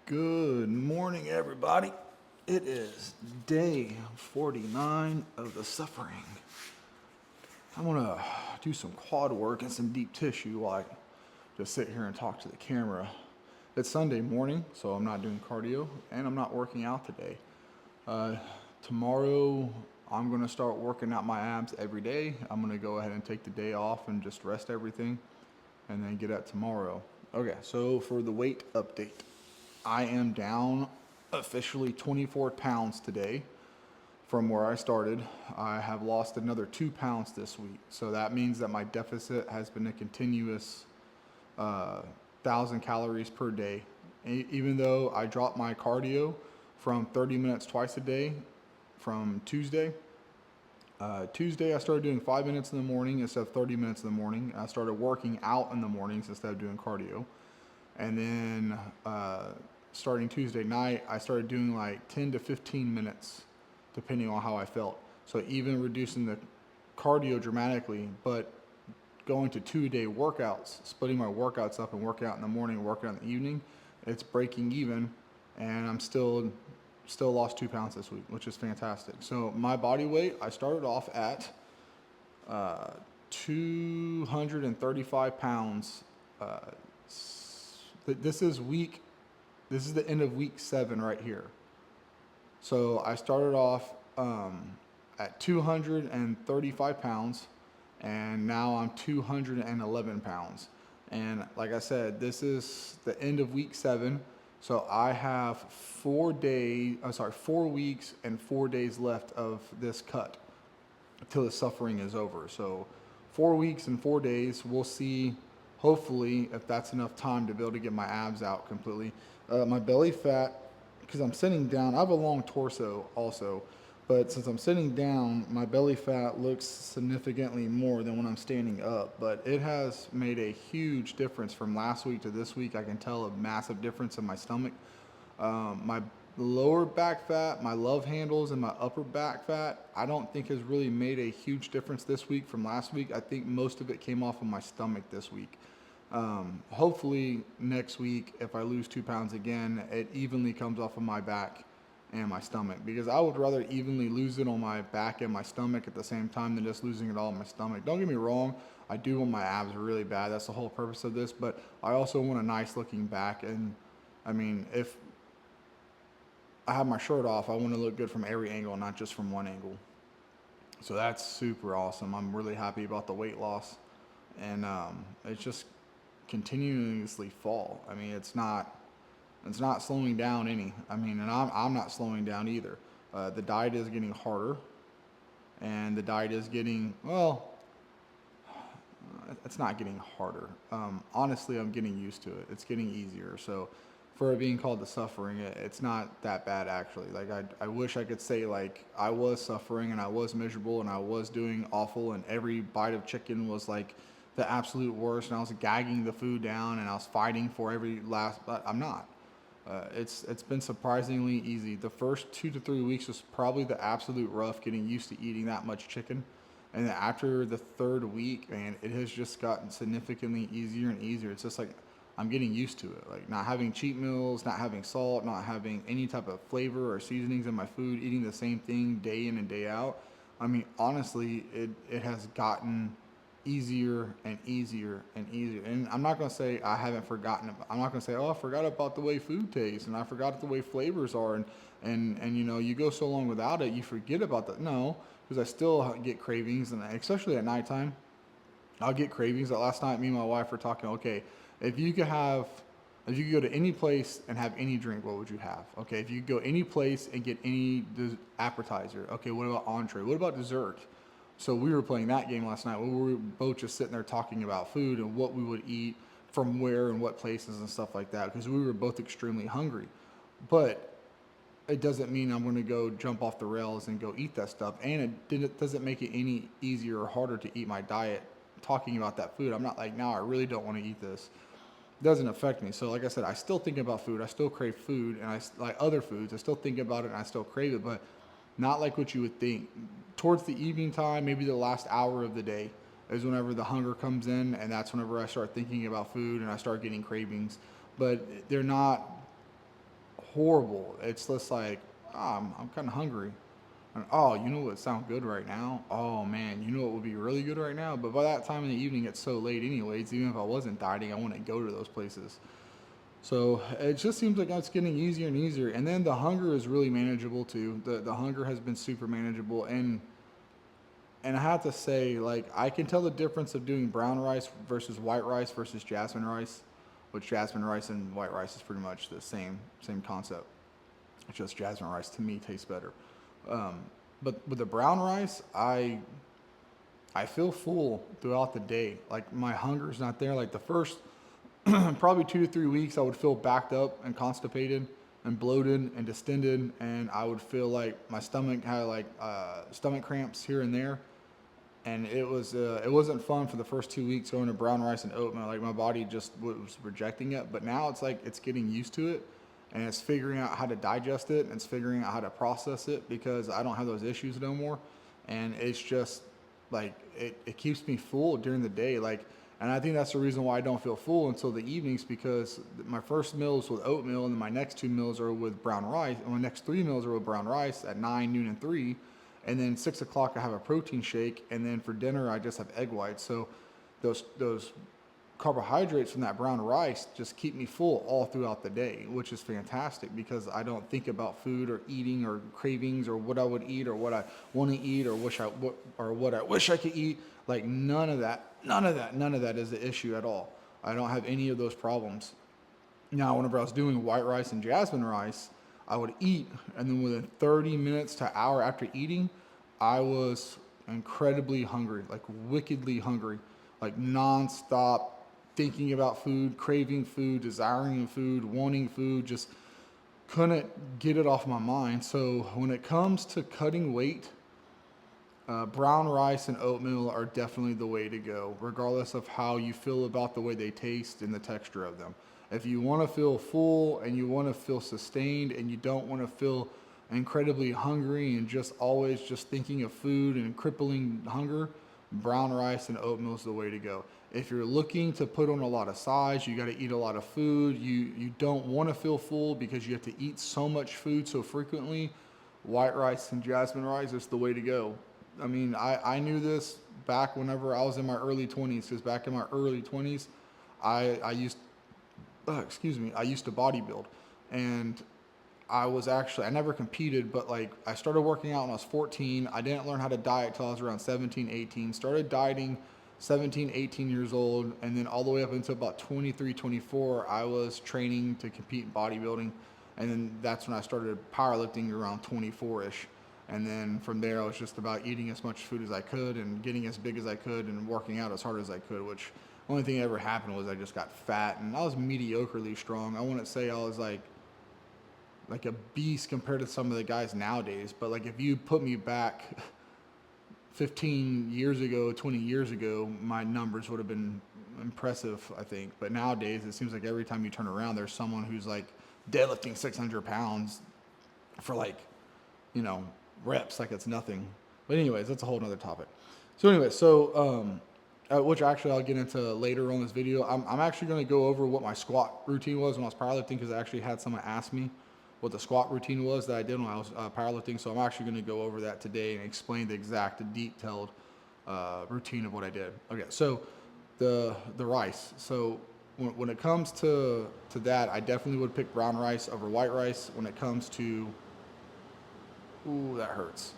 Good morning, everybody. It is day 49 of the suffering. I'm gonna do some quad work and some deep tissue while I just sit here and talk to the camera. It's Sunday morning, so I'm not doing cardio and I'm not working out today. Uh, Tomorrow, I'm gonna start working out my abs every day. I'm gonna go ahead and take the day off and just rest everything and then get at tomorrow. Okay, so for the weight update. I am down officially 24 pounds today from where I started. I have lost another 2 pounds this week. So that means that my deficit has been a continuous 1,000 calories per day. Even though I dropped my cardio from 30 minutes twice a day from Tuesday. Tuesday, I started doing 5 minutes in the morning instead of 30 minutes in the morning. I started working out in the mornings instead of doing cardio. And then starting Tuesday night, I started doing like 10 to 15 minutes, depending on how I felt. So even reducing the cardio dramatically, but going to 2 day workouts, splitting my workouts up and working out in the morning, working out in the evening, it's breaking even, and I'm still lost 2 pounds this week, which is fantastic. So my body weight, I started off at 235 pounds. Uh, this is the end of week 7 right here. So I started off at 235 pounds, and now I'm 211 pounds. And like I said, this is the end of week 7. So I have 4 weeks and 4 days left of this cut until the suffering is over. So 4 weeks and 4 days, we'll see. Hopefully, if that's enough time to be able to get my abs out completely. My belly fat, because I'm sitting down, I have a long torso also, but since I'm sitting down, my belly fat looks significantly more than when I'm standing up. But it has made a huge difference from last week to this week. I can tell a massive difference in my stomach. My lower back fat, my love handles, and my upper back fat, I don't think has really made a huge difference this week from last week. I think most of it came off of my stomach this week. Hopefully next week, if I lose 2 pounds again, it evenly comes off of my back and my stomach, because I would rather evenly lose it on my back and my stomach at the same time than just losing it all on my stomach. Don't get me wrong, I do want my abs really bad. That's the whole purpose of this, but I also want a nice looking back. And I mean, if I have my shirt off, I want to look good from every angle, not just from one angle. So that's super awesome. I'm really happy about the weight loss, and it's just continuously fall. I mean, it's not slowing down any. I mean, and I'm not slowing down either. The diet is getting harder, and the diet is getting, well, it's not getting harder. Honestly, I'm getting used to it. It's getting easier. So for it being called the suffering, it's not that bad actually. Like I wish I could say like I was suffering and I was miserable and I was doing awful and every bite of chicken was like the absolute worst and I was gagging the food down and I was fighting for every last, but I'm not. It's been surprisingly easy. The first 2 to 3 weeks was probably the absolute rough, getting used to eating that much chicken. And then after the third week, man, it has just gotten significantly easier and easier. It's just like I'm getting used to it. Like not having cheat meals, not having salt, not having any type of flavor or seasonings in my food, eating the same thing day in and day out. I mean, honestly, it has gotten easier and easier and easier. And I'm not going to say I haven't forgotten. I'm not going to say, oh, I forgot about the way food tastes and I forgot the way flavors are. And you know, you go so long without it, you forget about that. No, because I still get cravings, and especially at nighttime, I'll get cravings. Like last night, me and my wife were talking. Okay, if you could have, if you could go to any place and have any drink, what would you have? Okay, if you could go any place and get any appetizer. Okay, what about entree? What about dessert? So we were playing that game last night. We were both just sitting there talking about food and what we would eat from where and what places and stuff like that, because we were both extremely hungry. But it doesn't mean I'm going to go jump off the rails and go eat that stuff. And it doesn't make it any easier or harder to eat my diet talking about that food. I'm not like, no, I really don't want to eat this. It doesn't affect me. So like I said, I still think about food. I still crave food, and I like other foods. I still think about it and I still crave it, but not like what you would think. Towards the evening time, maybe the last hour of the day is whenever the hunger comes in, and that's whenever I start thinking about food and I start getting cravings. But they're not horrible. It's just like, I'm kind of hungry. And, oh, you know what sounds good right now? Oh man, you know what would be really good right now? But by that time in the evening, it's so late anyways. Even if I wasn't dieting, I wouldn't go to those places. So it just seems like it's getting easier and easier. And then the hunger is really manageable too. The hunger has been super manageable. And I have to say, like, I can tell the difference of doing brown rice versus white rice versus jasmine rice, which jasmine rice and white rice is pretty much the same concept. It's just jasmine rice to me tastes better. Um, but with the brown rice, I feel full throughout the day. Like my hunger's not there. Like the first probably 2 to 3 weeks, I would feel backed up and constipated and bloated and distended, and I would feel like my stomach had like stomach cramps here and there, and it wasn't fun for the first 2 weeks going to brown rice and oatmeal. Like my body just was rejecting it, but now it's like it's getting used to it, and it's figuring out how to digest it and it's figuring out how to process it because I don't have those issues no more, and it's just like it keeps me full during the day. Like, and I think that's the reason why I don't feel full until the evenings because my first meal is with oatmeal and then my next 2 meals are with brown rice, and my next 3 meals are with brown rice at 9, noon, and 3. And then 6 o'clock I have a protein shake, and then for dinner I just have egg whites. So those carbohydrates from that brown rice just keep me full all throughout the day, which is fantastic because I don't think about food or eating or cravings or what I would eat or what I want to eat or what I wish I could eat. Like none of that is the issue at all. I don't have any of those problems. Now, whenever I was doing white rice and jasmine rice, I would eat, and then within 30 minutes to an hour after eating, I was incredibly hungry, like wickedly hungry, like nonstop thinking about food, craving food, desiring food, wanting food, just couldn't get it off my mind. So when it comes to cutting weight, brown rice and oatmeal are definitely the way to go, regardless of how you feel about the way they taste and the texture of them. If you want to feel full and you want to feel sustained and you don't want to feel incredibly hungry and just always just thinking of food and crippling hunger, brown rice and oatmeal is the way to go. If you're looking to put on a lot of size, you got to eat a lot of food. You don't want to feel full because you have to eat so much food so frequently. White rice and jasmine rice is the way to go. I mean, I knew this back whenever I was in my early 20s, because back in my early 20s, I used, I used to bodybuild. And I never competed, but like I started working out when I was 14. I didn't learn how to diet till I was around 17, 18. Started dieting 17, 18 years old. And then all the way up until about 23, 24, I was training to compete in bodybuilding. And then that's when I started powerlifting around 24-ish. And then from there, I was just about eating as much food as I could and getting as big as I could and working out as hard as I could, which only thing that ever happened was I just got fat and I was mediocrely strong. I wouldn't say I was like a beast compared to some of the guys nowadays, but like if you put me back 15 years ago, 20 years ago, my numbers would have been impressive, I think. But nowadays, it seems like every time you turn around, there's someone who's like deadlifting 600 pounds for like, you know, reps like it's nothing. But anyways, that's a whole nother topic. So anyway, which actually I'll get into later on this video. I'm actually going to go over what my squat routine was when I was powerlifting because I actually had someone ask me what the squat routine was that I did when I was powerlifting. So I'm actually going to go over that today and explain the exact detailed routine of what I did. Okay, so the rice. So when it comes to that, I definitely would pick brown rice over white rice. When it comes to, ooh, that hurts.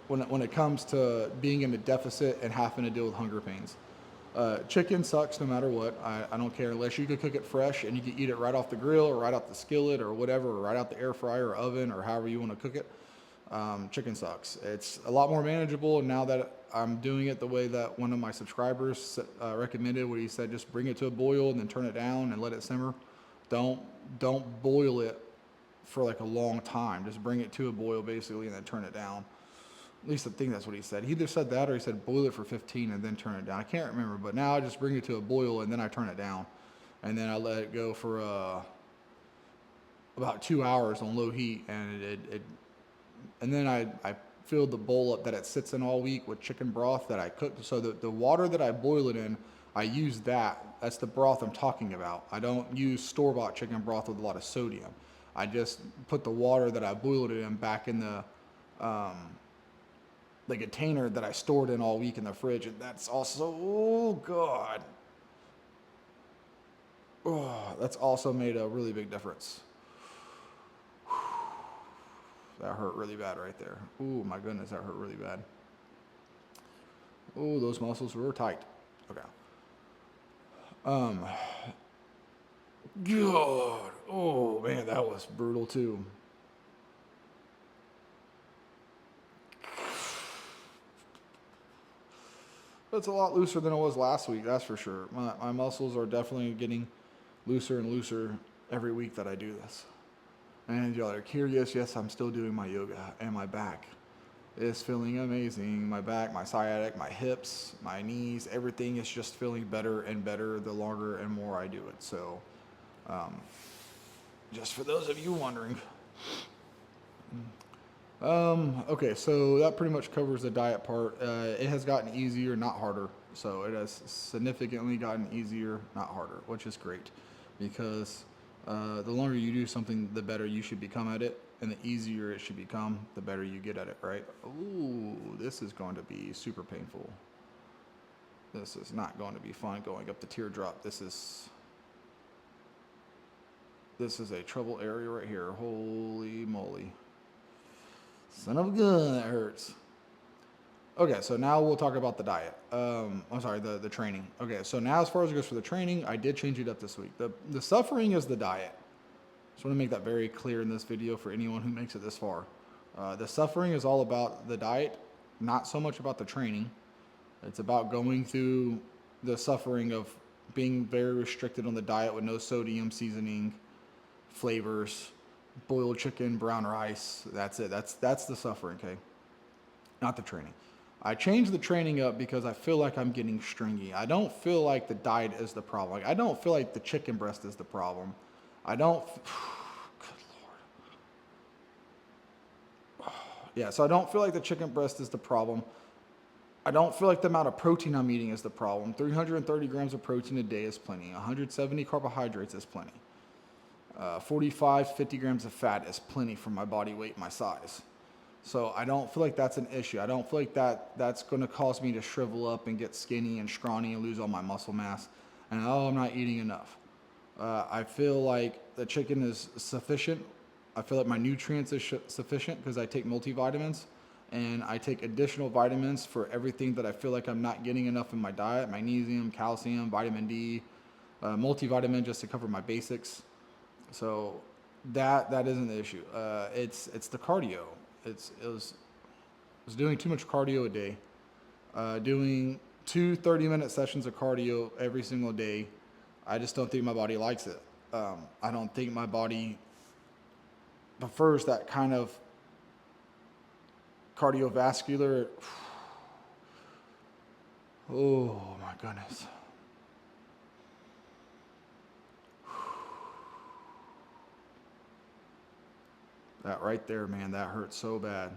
When it comes to being in a deficit and having to deal with hunger pains. Chicken sucks no matter what. I don't care unless you could cook it fresh and you can eat it right off the grill or right off the skillet or whatever, or right out the air fryer or oven or however you want to cook it. Chicken sucks. It's a lot more manageable now that I'm doing it the way that one of my subscribers recommended, where he said just bring it to a boil and then turn it down and let it simmer. Don't boil it for like a long time. Just bring it to a boil basically and then turn it down. At least I think that's what he said. He either said that or he said boil it for 15 and then turn it down. I can't remember, but now I just bring it to a boil and then I turn it down. And then I let it go for about 2 hours on low heat. And then I filled the bowl up that it sits in all week with chicken broth that I cooked. So the water that I boil it in, I use that. That's the broth I'm talking about. I don't use store-bought chicken broth with a lot of sodium. I just put the water that I boiled it in back in the container that I stored in all week in the fridge, and that's also, oh god, oh, that's also made a really big difference. That hurt really bad right there. Ooh, my goodness, that hurt really bad. Ooh, those muscles were tight. Okay. Um, God. Oh man, that was brutal too. It's a lot looser than it was last week, that's for sure. My muscles are definitely getting looser and looser every week that I do this. And y'all are curious, yes, I'm still doing my yoga, and my back is feeling amazing. My back, my sciatic, my hips, my knees, everything is just feeling better and better the longer and more I do it. So, um, just for those of you wondering. Okay, so that pretty much covers the diet part. It has gotten easier, not harder. So it has significantly gotten easier, not harder, which is great, because the longer you do something, the better you should become at it, and the easier it should become, the better you get at it, right? Ooh, this is going to be super painful. This is not going to be fun going up the teardrop. This is a trouble area right here. Holy moly. Son of a gun, that hurts. Okay, so now we'll talk about the diet. I'm sorry, the training. Okay, so now as far as it goes for the training, I did change it up this week. The suffering is the diet. Just want to make that very clear in this video for anyone who makes it this far. The suffering is all about the diet, not so much about the training. It's about going through the suffering of being very restricted on the diet with no sodium, seasoning, flavors, boiled chicken, brown rice. That's it. That's the suffering, okay? Not the training. I changed the training up because I feel like I'm getting stringy. I don't feel like the diet is the problem. Like, I don't feel like the chicken breast is the problem. I don't. Good Lord. Yeah, so I don't feel like the chicken breast is the problem. I don't feel like the amount of protein I'm eating is the problem. 330 grams of protein a day is plenty. 170 carbohydrates is plenty. 45, 50 grams of fat is plenty for my body weight, my size. So I don't feel like that's an issue. I don't feel like that's going to cause me to shrivel up and get skinny and scrawny and lose all my muscle mass. And I'm not eating enough. I feel like the chicken is sufficient. I feel like my nutrients is sufficient because I take multivitamins, and I take additional vitamins for everything that I feel like I'm not getting enough in my diet: magnesium, calcium, vitamin D, multivitamin just to cover my basics. So that isn't the issue. It's the cardio. I was doing too much cardio a day. Doing two 30-minute sessions of cardio every single day. I just don't think my body likes it. I don't think my body prefers that kind of cardiovascular. Oh my goodness. That right there, man, that hurts so bad.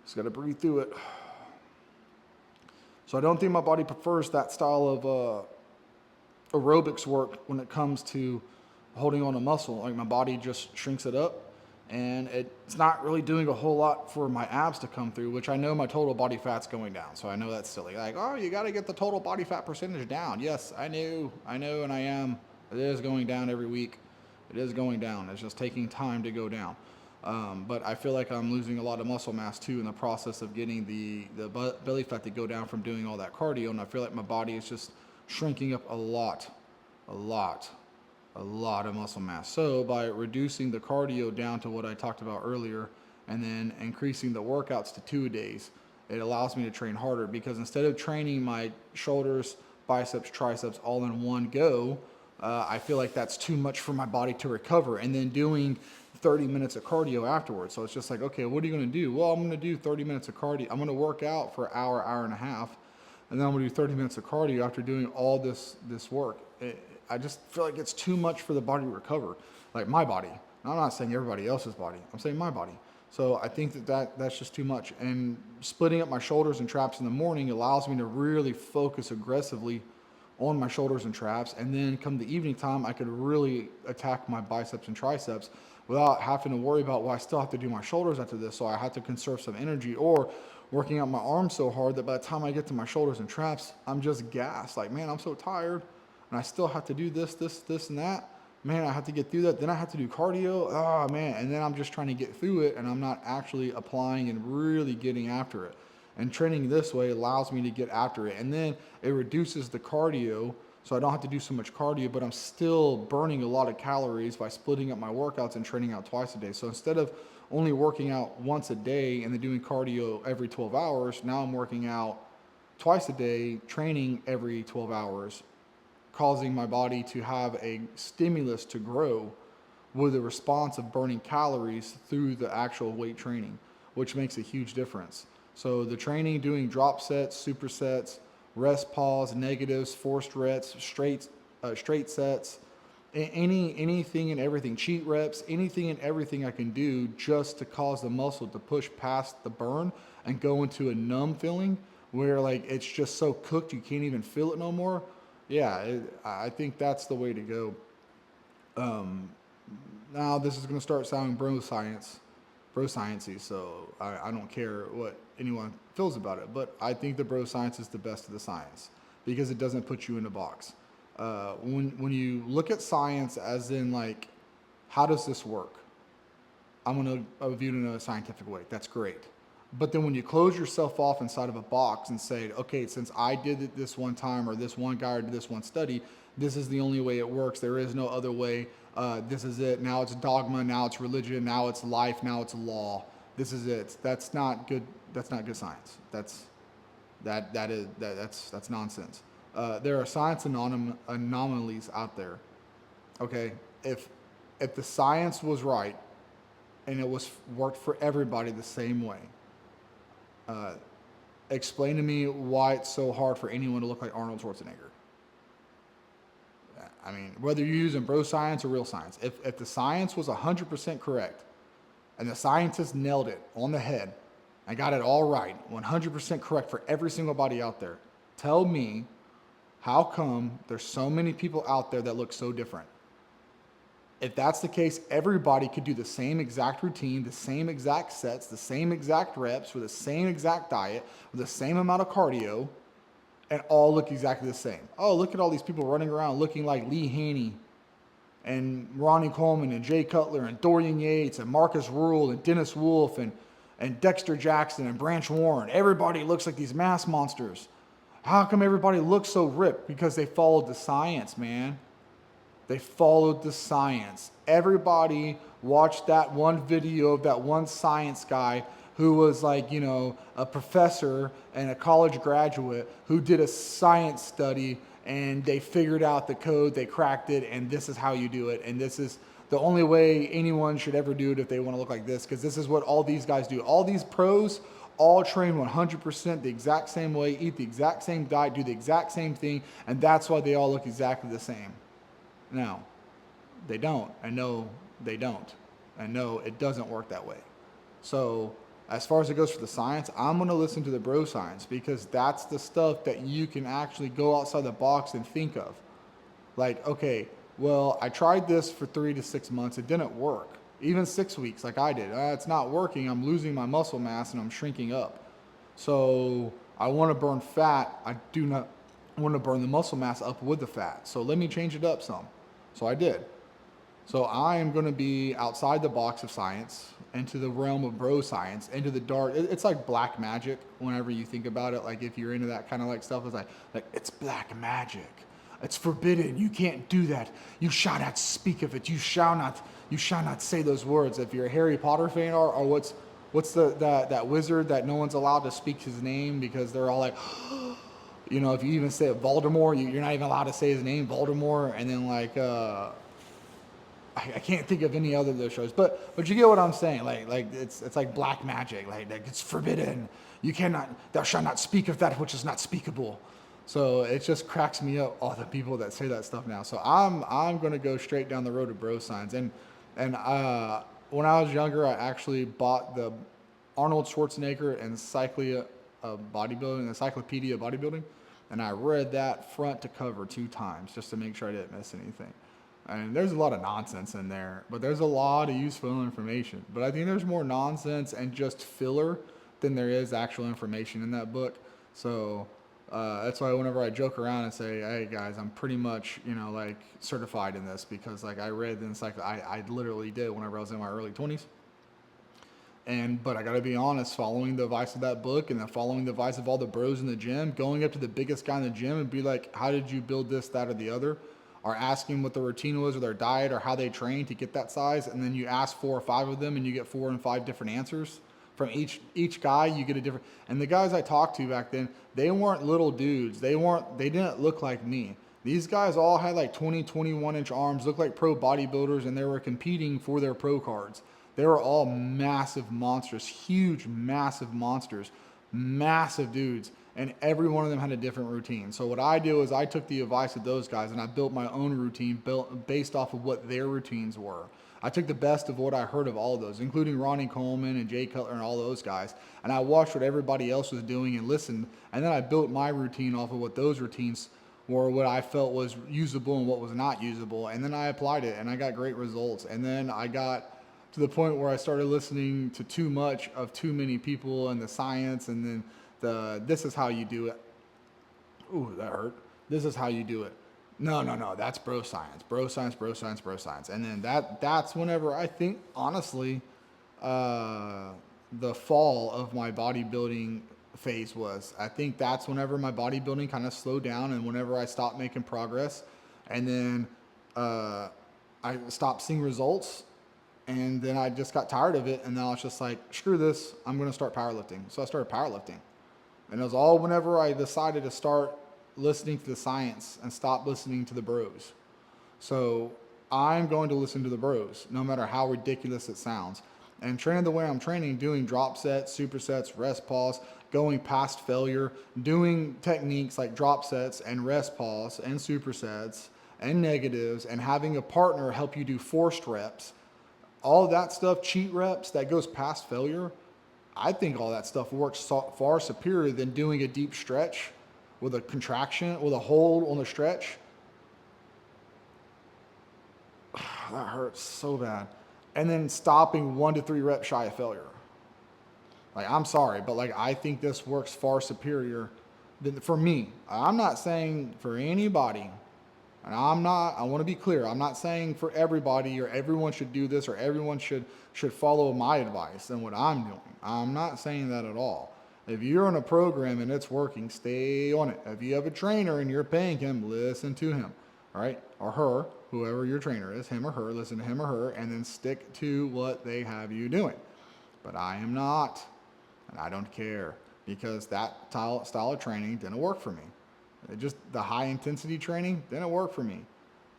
Just got to breathe through it. So I don't think my body prefers that style of aerobics work when it comes to holding on to muscle. Like, my body just shrinks it up, and it's not really doing a whole lot for my abs to come through, which I know my total body fat's going down. So I know that's silly. Like, oh, you got to get the total body fat percentage down. Yes, I know, and I am. It is going down every week. It is going down. It's just taking time to go down. But I feel like I'm losing a lot of muscle mass too in the process of getting the belly fat to go down from doing all that cardio. And I feel like my body is just shrinking up a lot of muscle mass. So by reducing the cardio down to what I talked about earlier, and then increasing the workouts to 2 days, it allows me to train harder, because instead of training my shoulders, biceps, triceps all in one go, I feel like that's too much for my body to recover, and then doing 30 minutes of cardio afterwards. So it's just like, okay, what are you going to do? Well, I'm going to do 30 minutes of cardio. I'm going to work out for an hour, hour and a half, and then I'm going to do 30 minutes of cardio after doing all this work. I just feel like it's too much for the body to recover, like my body. I'm not saying everybody else's body. I'm saying my body. So I think that's just too much. And splitting up my shoulders and traps in the morning allows me to really focus aggressively on my shoulders and traps. And then come the evening time, I could really attack my biceps and triceps without having to worry about, well, I still have to do my shoulders after this. So I have to conserve some energy, or working out my arms so hard that by the time I get to my shoulders and traps, I'm just gassed. Like, man, I'm so tired and I still have to do this, and that. Man, I have to get through that. Then I have to do cardio. Oh, man. And then I'm just trying to get through it, and I'm not actually applying and really getting after it. And training this way allows me to get after it. And then it reduces the cardio, so I don't have to do so much cardio, but I'm still burning a lot of calories by splitting up my workouts and training out twice a day. So instead of only working out once a day and then doing cardio every 12 hours, now I'm working out twice a day, training every 12 hours, causing my body to have a stimulus to grow with a response of burning calories through the actual weight training, which makes a huge difference. So the training, doing drop sets, supersets, rest pause, negatives, forced reps, straight sets, anything and everything, cheat reps, anything and everything I can do just to cause the muscle to push past the burn and go into a numb feeling where like it's just so cooked you can't even feel it no more. Yeah, I think that's the way to go. Now this is going to start sounding bro sciencey, so I don't care what anyone feels about it, but I think the bro science is the best of the science because it doesn't put you in a box. When you look at science as in like, how does this work? I'm going to view it in a scientific way. That's great. But then when you close yourself off inside of a box and say, okay, since I did it this one time, or this one guy did this one study, this is the only way it works. There is no other way. This is it. Now it's dogma. Now it's religion. Now it's life. Now it's law. This is it. That's not good. That's not good science. That's nonsense. There are science anomalies out there. Okay, if the science was right and it was worked for everybody the same way, explain to me why it's so hard for anyone to look like Arnold Schwarzenegger. I mean, whether you're using bro science or real science, if the science was 100% correct and the scientists nailed it on the head and got it all right, 100% correct for every single body out there, tell me how come there's so many people out there that look so different? If that's the case, everybody could do the same exact routine, the same exact sets, the same exact reps, with the same exact diet, with the same amount of cardio, and all look exactly the same. Oh, look at all these people running around looking like Lee Haney and Ronnie Coleman and Jay Cutler and Dorian Yates and Marcus Rule and Dennis Wolf and Dexter Jackson and Branch Warren. Everybody looks like these mass monsters. How come everybody looks so ripped? Because they followed the science, man. They followed the science. Everybody watched that one video of that one science guy who was like, a professor and a college graduate who did a science study, and they figured out the code, they cracked it, and this is how you do it. And this is the only way anyone should ever do it if they want to look like this, because this is what all these guys do. All these pros all train 100% the exact same way, eat the exact same diet, do the exact same thing, and that's why they all look exactly the same. Now, they don't. I know they don't. I know it doesn't work that way. So as far as it goes for the science, I'm going to listen to the bro science, because that's the stuff that you can actually go outside the box and think of. Like, okay, well, I tried this for 3 to 6 months. It didn't work. Even 6 weeks like I did. It's not working. I'm losing my muscle mass and I'm shrinking up. So I want to burn fat. I do not want to burn the muscle mass up with the fat. So let me change it up some. So I did. So I am going to be outside the box of science, into the realm of bro science, into the dark. It's like black magic whenever you think about it. Like if you're into that kind of like stuff, it's like it's black magic. It's forbidden. You can't do that. You shall not speak of it. You shall not say those words. If you're a Harry Potter fan, or what's that wizard that no one's allowed to speak his name, because they're all like, if you even say it, Voldemort, you're not even allowed to say his name, Voldemort. And then like, I can't think of any other of those shows, but you get what I'm saying. Like it's like black magic. Like it's forbidden. Thou shalt not speak of that which is not speakable. So it just cracks me up, all the people that say that stuff now. So I'm gonna go straight down the road of bro science. And when I was younger, I actually bought the Arnold Schwarzenegger Encyclopedia of Bodybuilding, And I read that front to cover 2 times just to make sure I didn't miss anything. And there's a lot of nonsense in there, but there's a lot of useful information. But I think there's more nonsense and just filler than there is actual information in that book. So that's why whenever I joke around and say, "Hey guys, I'm pretty much like certified in this," because like I read the encyclopedia, I literally did whenever I was in my early 20s. And but I gotta be honest, following the advice of that book and then following the advice of all the bros in the gym, going up to the biggest guy in the gym and be like, "How did you build this, that, or the other?" Or asking what their routine was or their diet or how they train to get that size, and then you ask 4 or 5 of them and you get 4 and 5 different answers from each guy. You get a different. And the guys I talked to back then, they weren't little dudes. They didn't look like me. These guys all had like 20, 21-inch arms, looked like pro bodybuilders, and they were competing for their pro cards. They were all massive monsters, huge, massive monsters, massive dudes. And every one of them had a different routine. So what I did was I took the advice of those guys and I built my own routine based off of what their routines were. I took the best of what I heard of all of those, including Ronnie Coleman and Jay Cutler and all those guys. And I watched what everybody else was doing and listened. And then I built my routine off of what those routines were, what I felt was usable and what was not usable. And then I applied it and I got great results. And then I got to the point where I started listening to too much of too many people and the science, and then this is how you do it. Ooh, that hurt. This is how you do it. No, that's bro science, bro science, bro science, bro science. And then that's whenever I think, honestly, the fall of my bodybuilding phase was. I think that's whenever my bodybuilding kind of slowed down and whenever I stopped making progress. And then I stopped seeing results. And then I just got tired of it. And now it's just like, screw this. I'm going to start powerlifting. So I started powerlifting. And it was all whenever I decided to start listening to the science and stop listening to the bros. So I'm going to listen to the bros, no matter how ridiculous it sounds. And training the way I'm training, doing drop sets, supersets, rest pause, going past failure, doing techniques like drop sets and rest pause and supersets and negatives, and having a partner help you do forced reps. All of that stuff, cheat reps that goes past failure, I think all that stuff works far superior than doing a deep stretch with a contraction, with a hold on the stretch. That hurts so bad. And then stopping 1 to 3 reps shy of failure. Like, I'm sorry, but like, I think this works far superior than for me. I'm not saying for anybody, and I want to be clear, I'm not saying for everybody or everyone should do this or everyone should follow my advice and what I'm doing. I'm not saying that at all. If you're in a program and it's working, stay on it. If you have a trainer and you're paying him, listen to him, all right? Or her, whoever your trainer is, him or her, listen to him or her, and then stick to what they have you doing. But I am not, and I don't care, because that style of training didn't work for me. The high intensity training didn't work for me.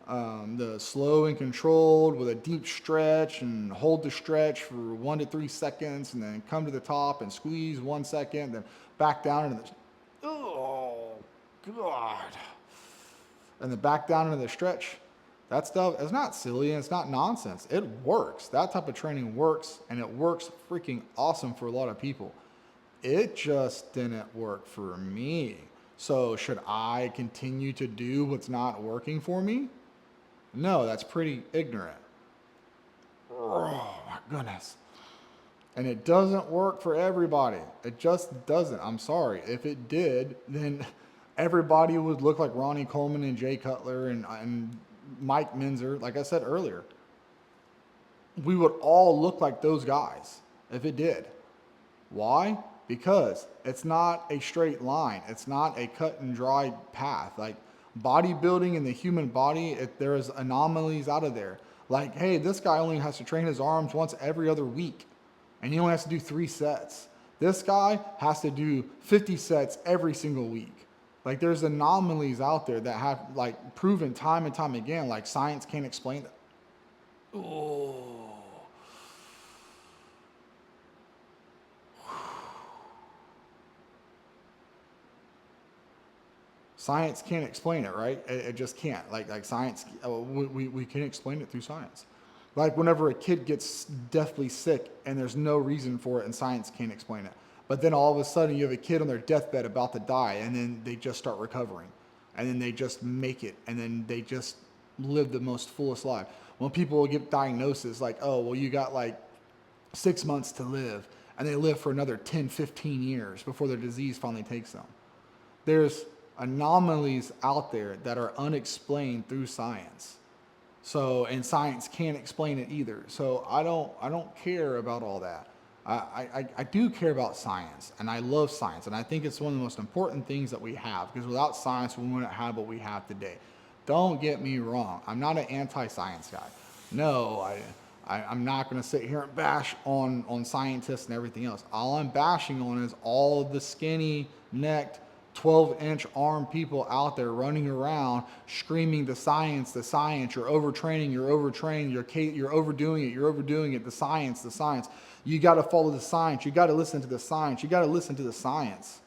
The slow and controlled with a deep stretch and hold the stretch for 1 to 3 seconds and then come to the top and squeeze 1 second, then back down into the, oh God. And then back down into the stretch. That stuff is not silly and it's not nonsense. It works. That type of training works, and it works freaking awesome for a lot of people. It just didn't work for me. So should I continue to do what's not working for me? No, that's pretty ignorant. Oh my goodness. And it doesn't work for everybody. It just doesn't. I'm sorry. If it did, then everybody would look like Ronnie Coleman and Jay Cutler and Mike Minzer. Like I said earlier, we would all look like those guys if it did. Why? Because it's not a straight line. It's not a cut and dry path. Like bodybuilding in the human body, there's anomalies out of there. Like, hey, this guy only has to train his arms once every other week, and he only has to do 3 sets. This guy has to do 50 sets every single week. Like, there's anomalies out there that have like proven time and time again. Like, science can't explain that. Oh. Science can't explain it, right? It just can't. Like science, we can explain it through science. Like whenever a kid gets deathly sick and there's no reason for it and science can't explain it. But then all of a sudden you have a kid on their deathbed about to die, and then they just start recovering, and then they just make it, and then they just live the most fullest life. When people get diagnoses like, oh, well, you got like 6 months to live, and they live for another 10, 15 years before their disease finally takes them. There's anomalies out there that are unexplained through science. So, and science can't explain it either. So I don't care about all that. I do care about science, and I love science, and I think it's one of the most important things that we have, because without science, we wouldn't have what we have today. Don't get me wrong. I'm not an anti-science guy. No, I'm not going to sit here and bash on scientists and everything else. All I'm bashing on is all of the skinny-necked, 12-inch arm people out there running around screaming the science, you're overtraining, you're overtrained, you're overdoing it, the science. You got to follow the science, you got to listen to the science.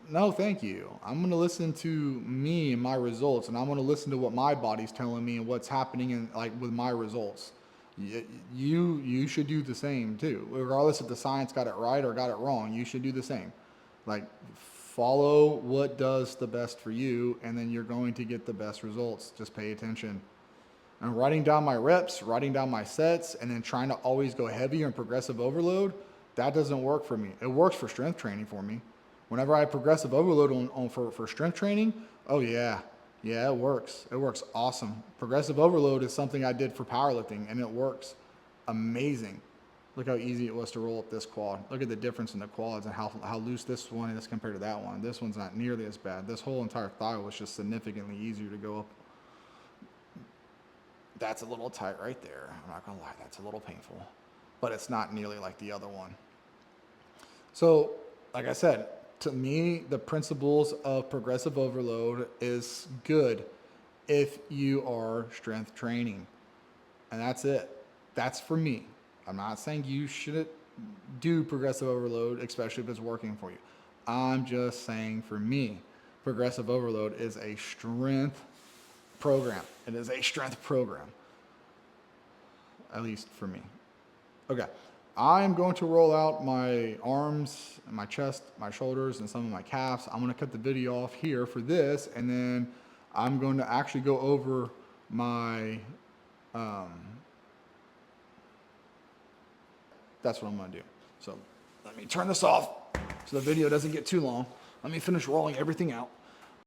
No, thank you. I'm going to listen to me and my results, and I'm going to listen to what my body's telling me and what's happening in, like, with my results. You should do the same too. Regardless if the science got it right or got it wrong, you should do the same. Like, follow what does the best for you, and then you're going to get the best results. Just pay attention. And writing down my reps, writing down my sets, and then trying to always go heavier and progressive overload, that doesn't work for me. It works for strength training for me. Whenever I progressive overload for strength training, oh yeah, it works. It works awesome. Progressive overload is something I did for powerlifting, and it works amazing. Look how easy it was to roll up this quad. Look at the difference in the quads and how loose this one is compared to that one. This one's not nearly as bad. This whole entire thigh was just significantly easier to go up. That's a little tight right there. I'm not gonna lie, that's a little painful, but it's not nearly like the other one. So, like I said, to me, the principles of progressive overload is good if you are strength training. And that's it. That's for me. I'm not saying you shouldn't do progressive overload, especially if it's working for you. I'm just saying for me, progressive overload is a strength program. It is a strength program, at least for me. Okay, I'm going to roll out my arms, my chest, my shoulders, and some of my calves. I'm going to cut the video off here for this, and then I'm going to actually go over my that's what I'm going to do. So let me turn this off so the video doesn't get too long. Let me finish rolling everything out.